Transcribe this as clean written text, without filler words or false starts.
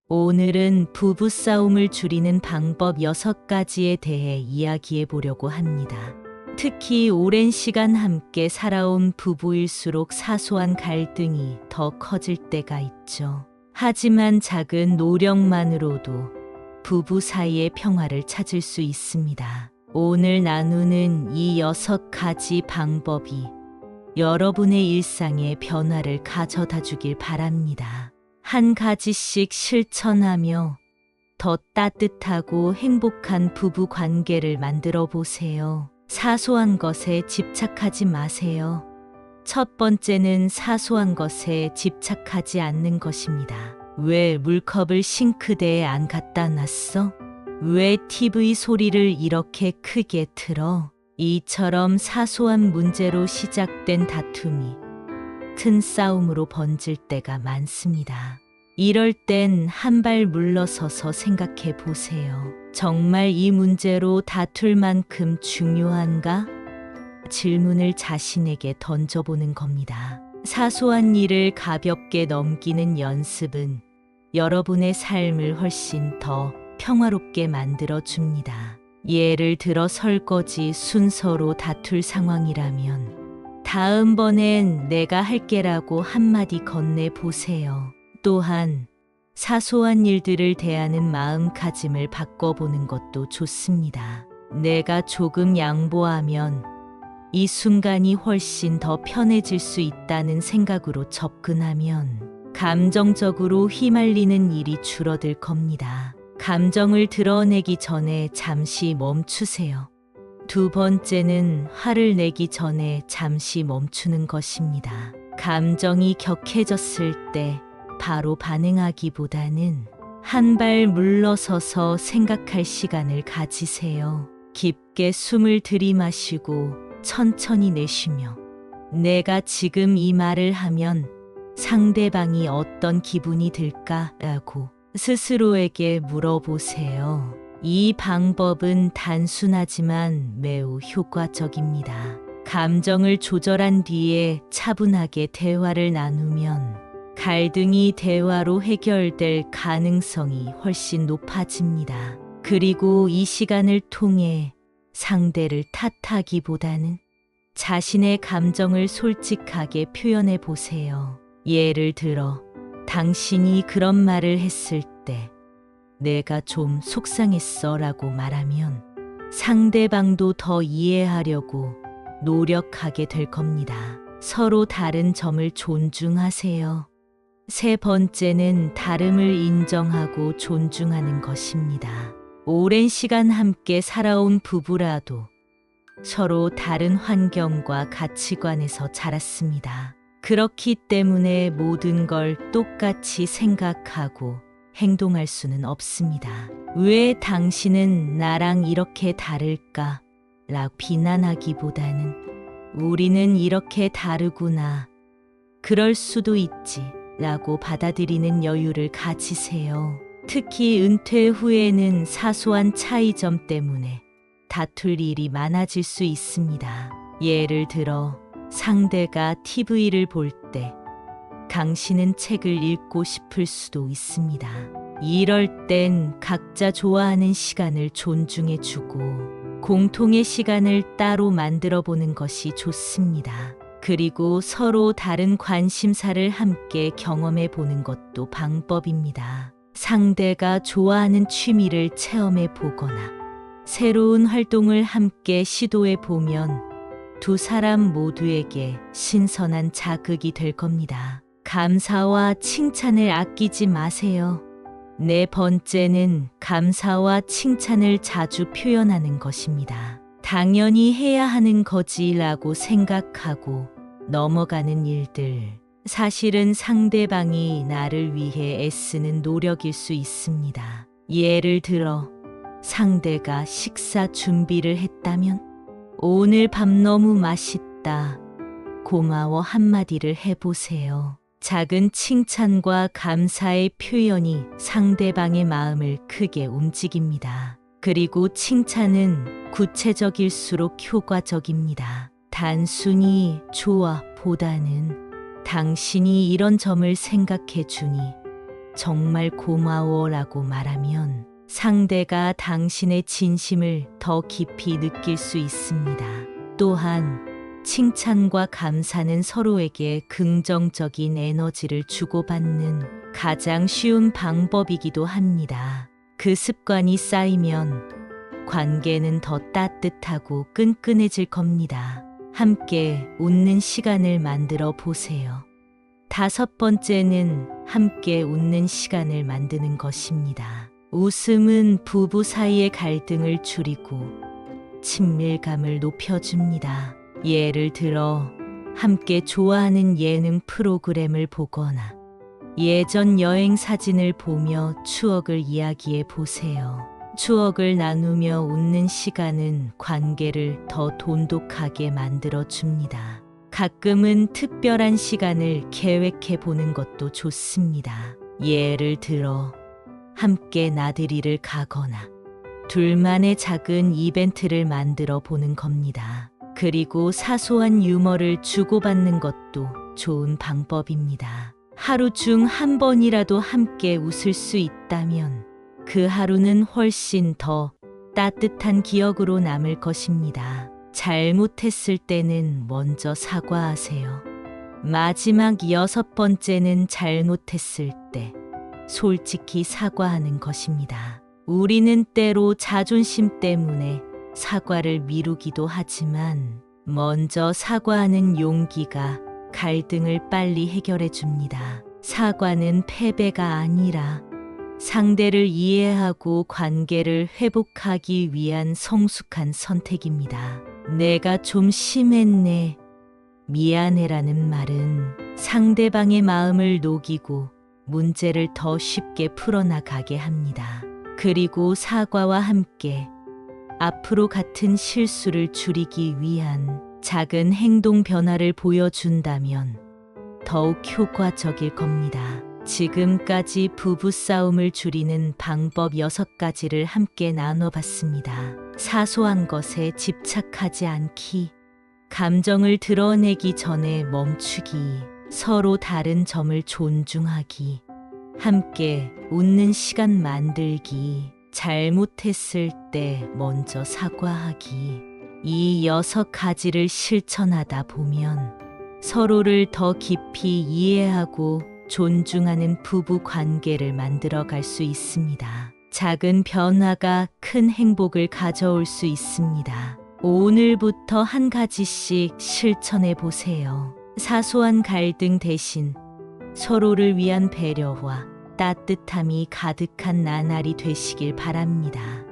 오늘은 부부싸움을 줄이는 방법 6가지에 대해 이야기해 보려고 합니다. 특히 오랜 시간 함께 살아온 부부일수록 사소한 갈등이 더 커질 때가 있죠. 하지만 작은 노력만으로도 부부 사이의 평화를 찾을 수 있습니다. 오늘 나누는 이 6가지 방법이 여러분의 일상에 변화를 가져다 주길 바랍니다. 한 가지씩 실천하며 더 따뜻하고 행복한 부부 관계를 만들어 보세요. 사소한 것에 집착하지 마세요. 첫 번째는 사소한 것에 집착하지 않는 것입니다. 왜 물컵을 싱크대에 안 갖다 놨어? 왜 TV 소리를 이렇게 크게 틀어? 이처럼 사소한 문제로 시작된 다툼이 큰 싸움으로 번질 때가 많습니다. 이럴 땐 한 발 물러서서 생각해 보세요. 정말 이 문제로 다툴 만큼 중요한가? 질문을 자신에게 던져보는 겁니다. 사소한 일을 가볍게 넘기는 연습은 여러분의 삶을 훨씬 더 평화롭게 만들어 줍니다. 예를 들어 설거지 순서로 다툴 상황이라면 다음번엔 내가 할게라고 한마디 건네보세요. 또한 사소한 일들을 대하는 마음가짐을 바꿔보는 것도 좋습니다. 내가 조금 양보하면 이 순간이 훨씬 더 편해질 수 있다는 생각으로 접근하면 감정적으로 휘말리는 일이 줄어들 겁니다. 감정을 드러내기 전에 잠시 멈추세요. 두 번째는 화를 내기 전에 잠시 멈추는 것입니다. 감정이 격해졌을 때 바로 반응하기보다는 한 발 물러서서 생각할 시간을 가지세요. 깊게 숨을 들이마시고 천천히 내쉬며 내가 지금 이 말을 하면 상대방이 어떤 기분이 들까라고 스스로에게 물어보세요. 이 방법은 단순하지만 매우 효과적입니다. 감정을 조절한 뒤에 차분하게 대화를 나누면 갈등이 대화로 해결될 가능성이 훨씬 높아집니다. 그리고 이 시간을 통해 상대를 탓하기보다는 자신의 감정을 솔직하게 표현해 보세요. 예를 들어, 당신이 그런 말을 했을 때 내가 좀 속상했어 라고 말하면 상대방도 더 이해하려고 노력하게 될 겁니다. 서로 다른 점을 존중하세요. 세 번째는 다름을 인정하고 존중하는 것입니다. 오랜 시간 함께 살아온 부부라도 서로 다른 환경과 가치관에서 자랐습니다. 그렇기 때문에 모든 걸 똑같이 생각하고 행동할 수는 없습니다. 왜 당신은 나랑 이렇게 다를까? 라고 비난하기보다는 우리는 이렇게 다르구나. 그럴 수도 있지. 라고 받아들이는 여유를 가지세요. 특히 은퇴 후에는 사소한 차이점 때문에 다툴 일이 많아질 수 있습니다. 예를 들어 상대가 TV를 볼 때 당신은 책을 읽고 싶을 수도 있습니다. 이럴 땐 각자 좋아하는 시간을 존중해주고 공통의 시간을 따로 만들어 보는 것이 좋습니다. 그리고 서로 다른 관심사를 함께 경험해 보는 것도 방법입니다. 상대가 좋아하는 취미를 체험해 보거나 새로운 활동을 함께 시도해 보면 두 사람 모두에게 신선한 자극이 될 겁니다. 감사와 칭찬을 아끼지 마세요. 네 번째는 감사와 칭찬을 자주 표현하는 것입니다. 당연히 해야 하는 거지라고 생각하고 넘어가는 일들. 사실은 상대방이 나를 위해 애쓰는 노력일 수 있습니다. 예를 들어 상대가 식사 준비를 했다면 오늘 밥 너무 맛있다. 고마워 한마디를 해보세요. 작은 칭찬과 감사의 표현이 상대방의 마음을 크게 움직입니다. 그리고 칭찬은 구체적일수록 효과적입니다. 단순히 좋아 보다는 당신이 이런 점을 생각해 주니 정말 고마워라고 말하면 상대가 당신의 진심을 더 깊이 느낄 수 있습니다. 또한 칭찬과 감사는 서로에게 긍정적인 에너지를 주고받는 가장 쉬운 방법이기도 합니다. 그 습관이 쌓이면 관계는 더 따뜻하고 끈끈해질 겁니다. 함께 웃는 시간을 만들어 보세요. 5번째는 함께 웃는 시간을 만드는 것입니다. 웃음은 부부 사이의 갈등을 줄이고 친밀감을 높여줍니다. 예를 들어 함께 좋아하는 예능 프로그램을 보거나 예전 여행 사진을 보며 추억을 이야기해 보세요. 추억을 나누며 웃는 시간은 관계를 더 돈독하게 만들어 줍니다. 가끔은 특별한 시간을 계획해 보는 것도 좋습니다. 예를 들어 함께 나들이를 가거나 둘만의 작은 이벤트를 만들어 보는 겁니다. 그리고 사소한 유머를 주고받는 것도 좋은 방법입니다. 하루 중 한 번이라도 함께 웃을 수 있다면 그 하루는 훨씬 더 따뜻한 기억으로 남을 것입니다. 잘못했을 때는 먼저 사과하세요. 마지막 6번째는 잘못했을 때 솔직히 사과하는 것입니다. 우리는 때로 자존심 때문에 사과를 미루기도 하지만 먼저 사과하는 용기가 갈등을 빨리 해결해 줍니다. 사과는 패배가 아니라 상대를 이해하고 관계를 회복하기 위한 성숙한 선택입니다. 내가 좀 심했네, 미안해라는 말은 상대방의 마음을 녹이고 문제를 더 쉽게 풀어나가게 합니다. 그리고 사과와 함께 앞으로 같은 실수를 줄이기 위한 작은 행동 변화를 보여준다면 더욱 효과적일 겁니다. 지금까지 부부싸움을 줄이는 방법 6가지를 함께 나눠봤습니다. 사소한 것에 집착하지 않기, 감정을 드러내기 전에 멈추기, 서로 다른 점을 존중하기, 함께 웃는 시간 만들기, 잘못했을 때 먼저 사과하기. 이 6가지를 실천하다 보면 서로를 더 깊이 이해하고 존중하는 부부 관계를 만들어 갈 수 있습니다. 작은 변화가 큰 행복을 가져올 수 있습니다. 오늘부터 한 가지씩 실천해 보세요. 사소한 갈등 대신 서로를 위한 배려와 따뜻함이 가득한 나날이 되시길 바랍니다.